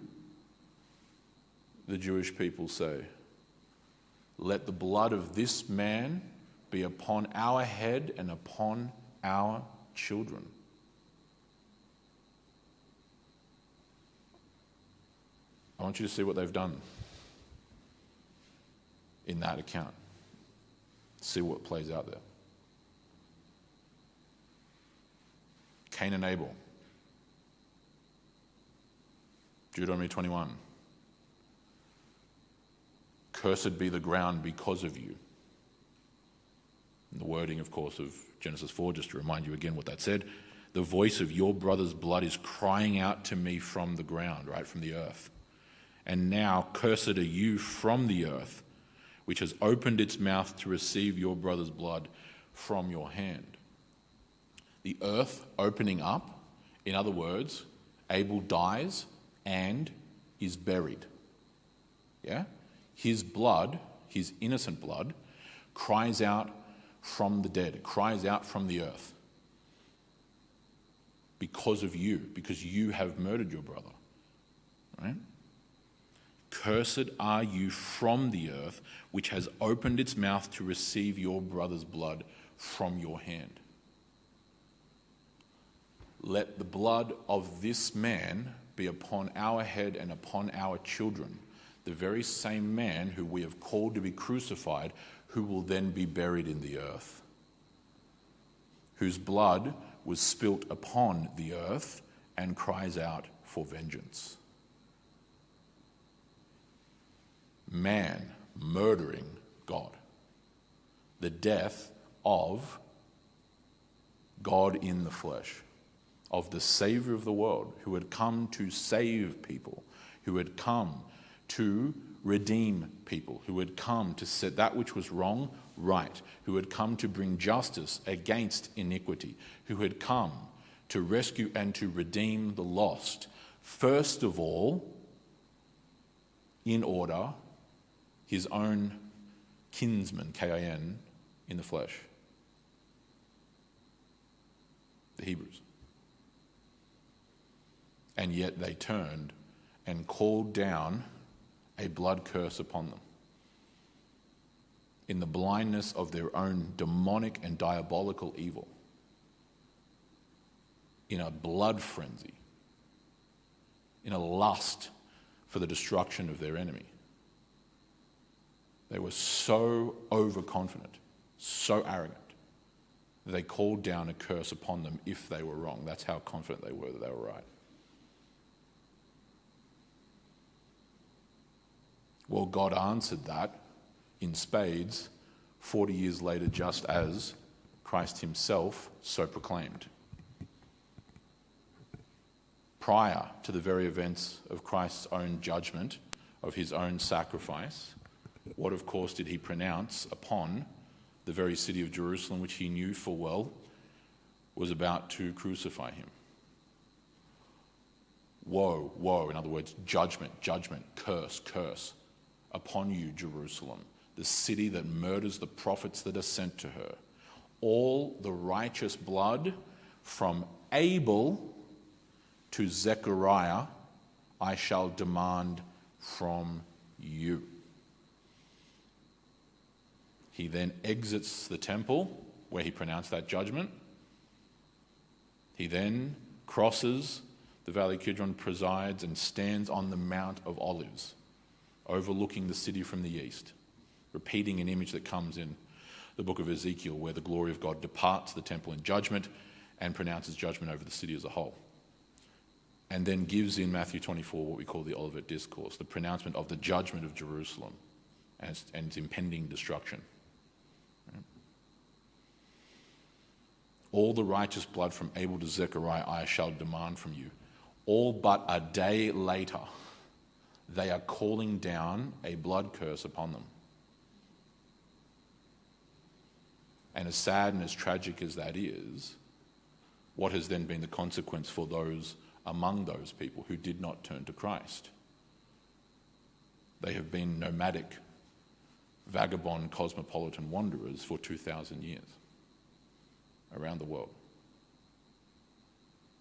the Jewish people say? Let the blood of this man be upon our head and upon our children. I want you to see what they've done in that account. See what plays out there. Cain and Abel. Deuteronomy 21. Cursed be the ground because of you. And the wording, of course, of Genesis 4, just to remind you again what that said. The voice of your brother's blood is crying out to me from the ground, right, from the earth. And now cursed are you from the earth, which has opened its mouth to receive your brother's blood from your hand. The earth opening up, in other words, Abel dies and is buried. Yeah? His blood, his innocent blood, cries out from the dead, cries out from the earth. Because of you, because you have murdered your brother. Right? Cursed are you from the earth, which has opened its mouth to receive your brother's blood from your hand. Let the blood of this man be upon our head and upon our children, the very same man who we have called to be crucified, who will then be buried in the earth, whose blood was spilt upon the earth and cries out for vengeance. Man murdering God. The death of God in the flesh, of the Savior of the world, who had come to save people, who had come to redeem people, who had come to set that which was wrong right, who had come to bring justice against iniquity, who had come to rescue and to redeem the lost. First of all, in order, his own kinsman, K-I-N, in the flesh. The Hebrews. And yet they turned and called down a blood curse upon them. In the blindness of their own demonic and diabolical evil. In a blood frenzy. In a lust for the destruction of their enemy. They were so overconfident, so arrogant, that they called down a curse upon them if they were wrong. That's how confident they were that they were right. Well, God answered that in spades 40 years later, just as Christ himself so proclaimed. Prior to the very events of Christ's own judgment, of his own sacrifice, what of course did he pronounce upon the very city of Jerusalem, which he knew full well was about to crucify him? Woe, woe, in other words, judgment, judgment, curse, curse upon you, Jerusalem, the city that murders the prophets that are sent to her. All the righteous blood from Abel to Zechariah I shall demand from you. He then exits the temple where he pronounced that judgment. He then crosses the Valley Kidron, presides and stands on the Mount of Olives, overlooking the city from the east, repeating an image that comes in the book of Ezekiel, where the glory of God departs the temple in judgment and pronounces judgment over the city as a whole. And then gives in Matthew 24 what we call the Olivet Discourse, the pronouncement of the judgment of Jerusalem and its impending destruction. Right? All the righteous blood from Abel to Zechariah I shall demand from you. All but a day later, they are calling down a blood curse upon them. And as sad and as tragic as that is, what has then been the consequence for those among those people who did not turn to Christ? They have been nomadic, vagabond, cosmopolitan wanderers for 2,000 years around the world.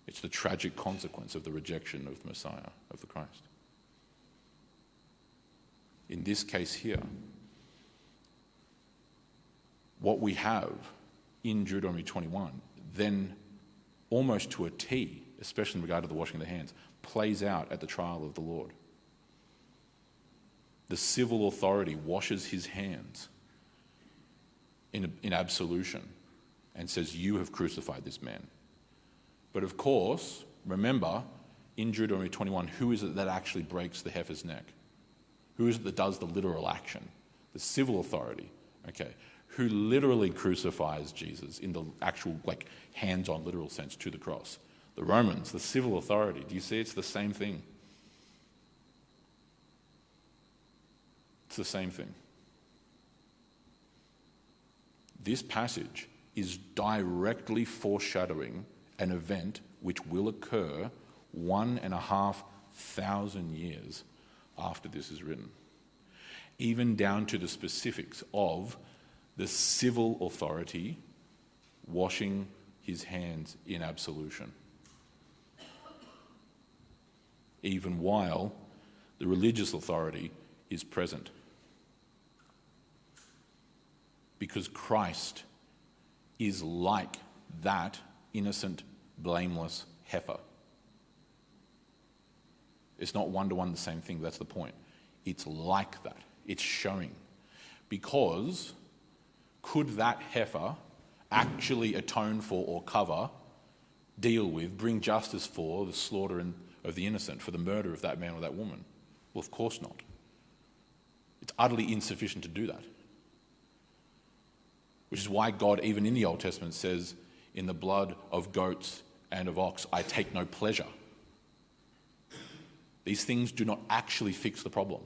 It's the tragic consequence of the rejection of the Messiah, of the Christ. In this case here, what we have in Deuteronomy 21, then almost to a T, especially in regard to the washing of the hands, plays out at the trial of the Lord. The civil authority washes his hands in absolution and says, you have crucified this man. But of course, remember, in Deuteronomy 21, who is it that actually breaks the heifer's neck? Who is it that does the literal action? The civil authority, okay, who literally crucifies Jesus in the actual, hands-on literal sense to the cross. The Romans, the civil authority. Do you see? It's the same thing. It's the same thing. This passage is directly foreshadowing an event which will occur 1,500 years after this is written, even down to the specifics of the civil authority washing his hands in absolution, even while the religious authority is present. Because Christ is like that innocent, blameless heifer. It's not one-to-one the same thing, that's the point. It's like that. It's showing. Because could that heifer actually atone for or cover, deal with, bring justice for the slaughter of the innocent, for the murder of that man or that woman? Well, of course not. It's utterly insufficient to do that. Which is why God, even in the Old Testament, says, in the blood of goats and of ox, I take no pleasure. These things do not actually fix the problem.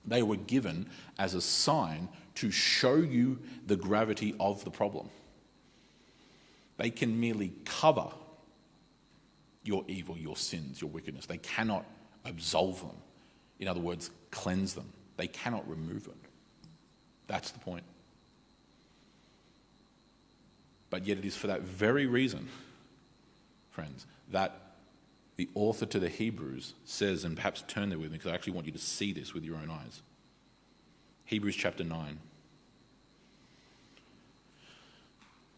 They were given as a sign to show you the gravity of the problem. They can merely cover your evil, your sins, your wickedness. They cannot absolve them. In other words, cleanse them. They cannot remove it. That's the point. But yet it is for that very reason, friends, that the author to the Hebrews says, and perhaps turn there with me because I actually want you to see this with your own eyes. Hebrews chapter 9.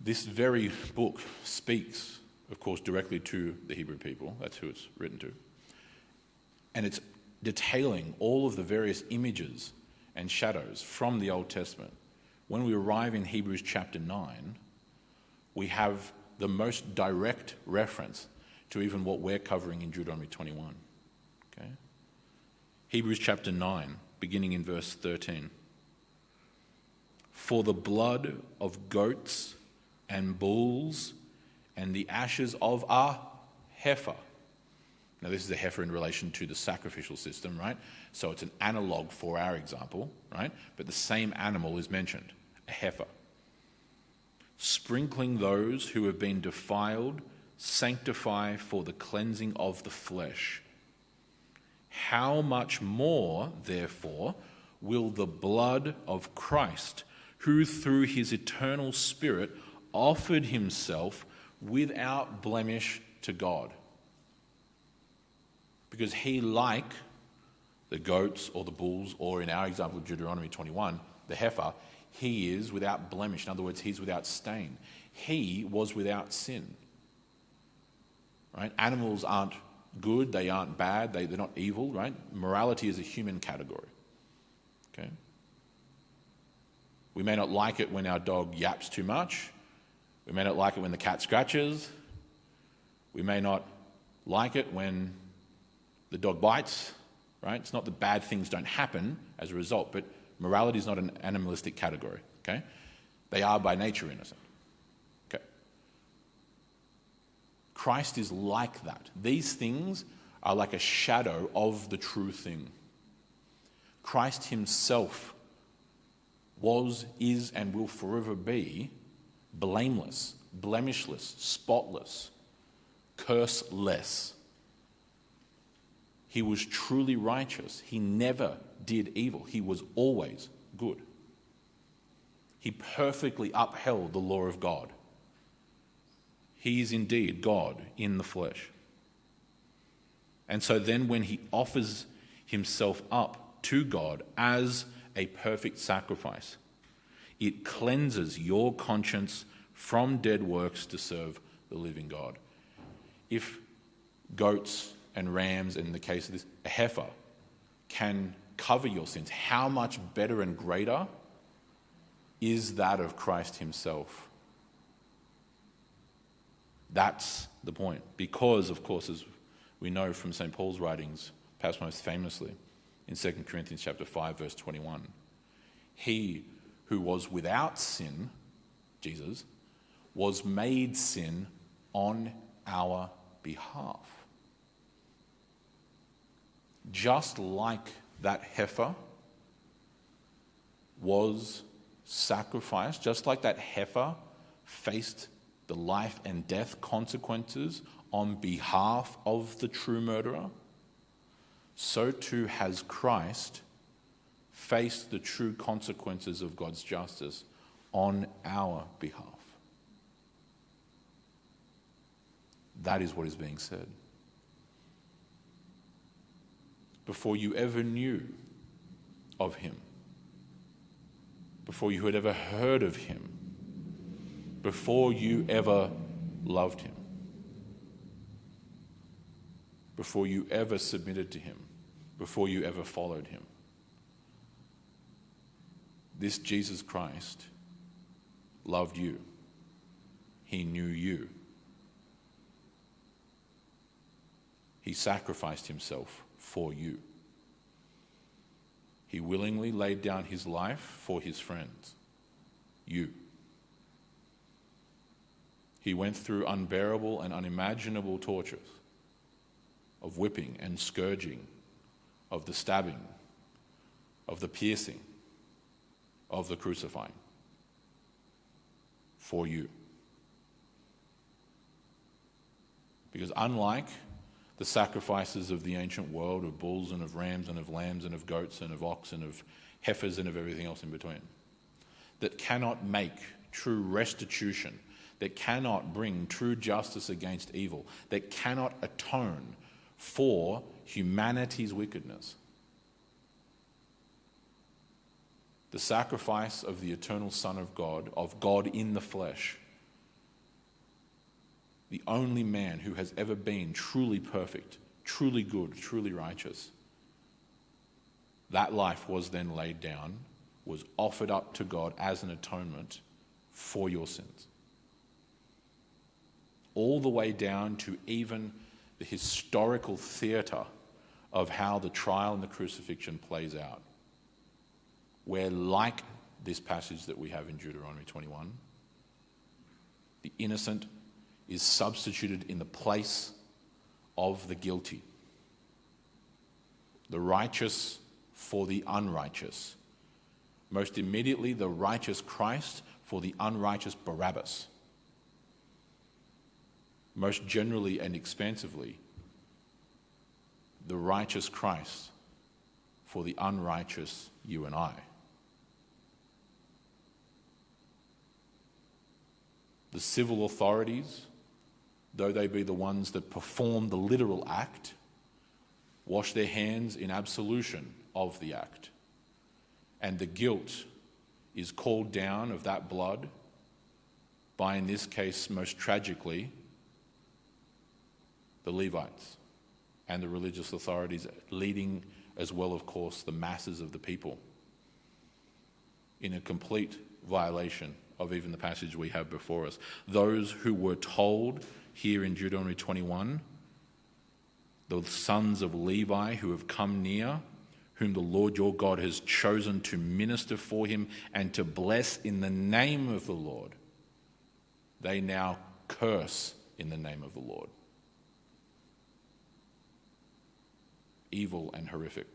This very book speaks, of course, directly to the Hebrew people. That's who it's written to. And it's detailing all of the various images and shadows from the Old Testament. When we arrive in Hebrews chapter 9, we have the most direct reference to even what we're covering in Deuteronomy 21. Okay? Hebrews chapter 9, beginning in verse 13. For the blood of goats and bulls and the ashes of a heifer. Now this is a heifer in relation to the sacrificial system, right? So it's an analogue for our example, right? But the same animal is mentioned, a heifer. Sprinkling those who have been defiled, sanctify for the cleansing of the flesh. How much more, therefore, will the blood of Christ, who through his eternal Spirit offered himself without blemish to God? Because he, like the goats or the bulls, or in our example of Deuteronomy 21, the heifer, he is without blemish. In other words, he's without stain. He was without sin. Right? Animals aren't good, they aren't bad, they're not evil, right? Morality is a human category. Okay? We may not like it when our dog yaps too much. We may not like it when the cat scratches. We may not like it when the dog bites, right? It's not that bad things don't happen as a result, but Morality is not an animalistic category, okay? They are by nature innocent, okay? Christ is like that. These things are like a shadow of the true thing. Christ himself was, is, and will forever be blameless, blemishless, spotless, curseless. He was truly righteous. He never did evil. He was always good. He perfectly upheld the law of God. He is indeed God in the flesh. And so then when he offers himself up to God as a perfect sacrifice, it cleanses your conscience from dead works to serve the living God. If goats and rams, in the case of this, a heifer, can cover your sins, how much better and greater is that of Christ himself? That's the point. Because, of course, as we know from St. Paul's writings, perhaps most famously, in 2 Corinthians chapter 5, verse 21, he who was without sin, Jesus, was made sin on our behalf. Just like that heifer was sacrificed, just like that heifer faced the life and death consequences on behalf of the true murderer, so too has Christ faced the true consequences of God's justice on our behalf. That is what is being said. Before you ever knew of him, before you had ever heard of him, before you ever loved him, before you ever submitted to him, before you ever followed him, this Jesus Christ loved you. He knew you. He sacrificed himself for you. He willingly laid down his life for his friends, you. He went through unbearable and unimaginable tortures of whipping and scourging, of the stabbing, of the piercing, of the crucifying for you. Because unlike the sacrifices of the ancient world of bulls and of rams and of lambs and of goats and of ox and of heifers and of everything else in between, that cannot make true restitution, that cannot bring true justice against evil, that cannot atone for humanity's wickedness. The sacrifice of the eternal Son of God in the flesh, the only man who has ever been truly perfect, truly good, truly righteous. That life was then laid down, was offered up to God as an atonement for your sins. All the way down to even the historical theatre of how the trial and the crucifixion plays out, where, like this passage that we have in Deuteronomy 21, the innocent is substituted in the place of the guilty. The righteous for the unrighteous. Most immediately, the righteous Christ for the unrighteous Barabbas. Most generally and expansively, the righteous Christ for the unrighteous you and I. The civil authorities, though they be the ones that perform the literal act, wash their hands in absolution of the act. And the guilt is called down of that blood by, in this case, most tragically, the Levites and the religious authorities, leading as well, of course, the masses of the people, in a complete violation of even the passage we have before us. Those who were told here in Deuteronomy 21, the sons of Levi who have come near, whom the Lord your God has chosen to minister for him and to bless in the name of the Lord, they now curse in the name of the Lord. Evil and horrific.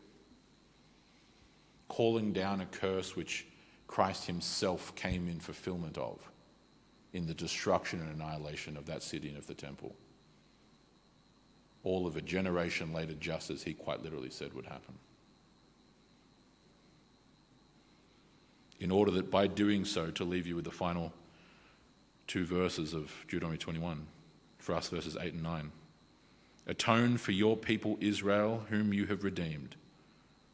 Calling down a curse which Christ himself came in fulfillment of in the destruction and annihilation of that city and of the temple. All of a generation later, just as he quite literally said would happen. In order that by doing so, to leave you with the final two verses of Deuteronomy 21, for us verses 8 and 9. Atone for your people Israel, whom you have redeemed,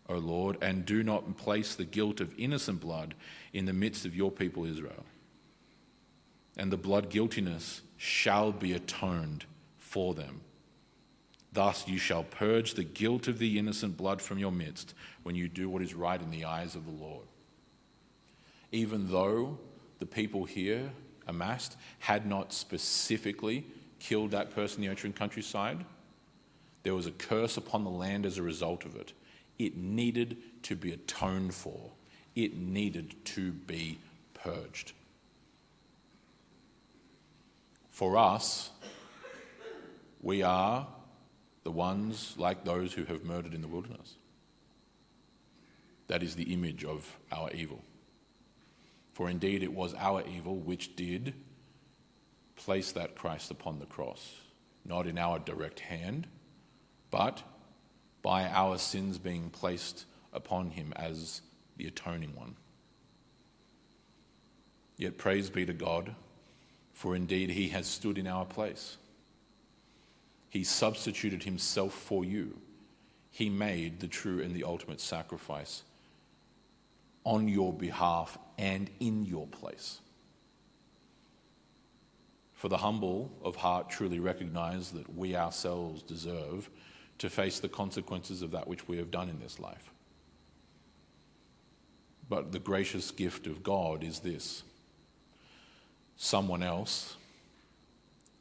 O Lord, and do not place the guilt of innocent blood in the midst of your people Israel. And the blood guiltiness shall be atoned for them. Thus you shall purge the guilt of the innocent blood from your midst when you do what is right in the eyes of the Lord. Even though the people here amassed had not specifically killed that person in the nurturing countryside, there was a curse upon the land as a result of it. It needed to be atoned for. It needed to be purged. For us, we are the ones like those who have murdered in the wilderness. That is the image of our evil. For indeed it was our evil which did place that Christ upon the cross, not in our direct hand, but by our sins being placed upon him as the atoning one. Yet praise be to God, for indeed he has stood in our place. He substituted himself for you. He made the true and the ultimate sacrifice on your behalf and in your place. For the humble of heart truly recognize that we ourselves deserve to face the consequences of that which we have done in this life. But the gracious gift of God is this: someone else,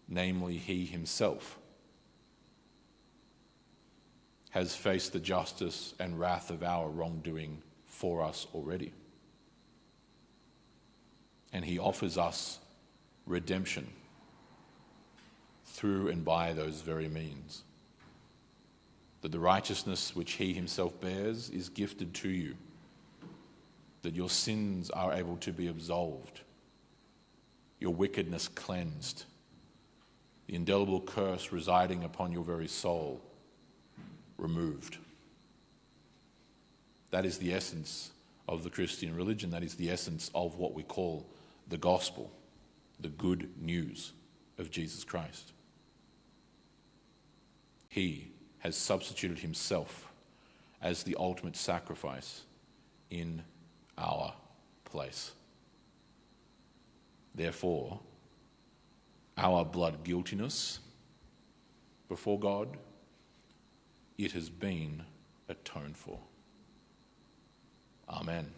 namely he himself, has faced the justice and wrath of our wrongdoing for us already. And he offers us redemption through and by those very means. That the righteousness which he himself bears is gifted to you. That your sins are able to be absolved, your wickedness cleansed, the indelible curse residing upon your very soul removed. That is the essence of the Christian religion. That is the essence of what we call the gospel, the good news of Jesus Christ. He has substituted himself as the ultimate sacrifice in our place. Therefore, our blood guiltiness before God, it has been atoned for. Amen.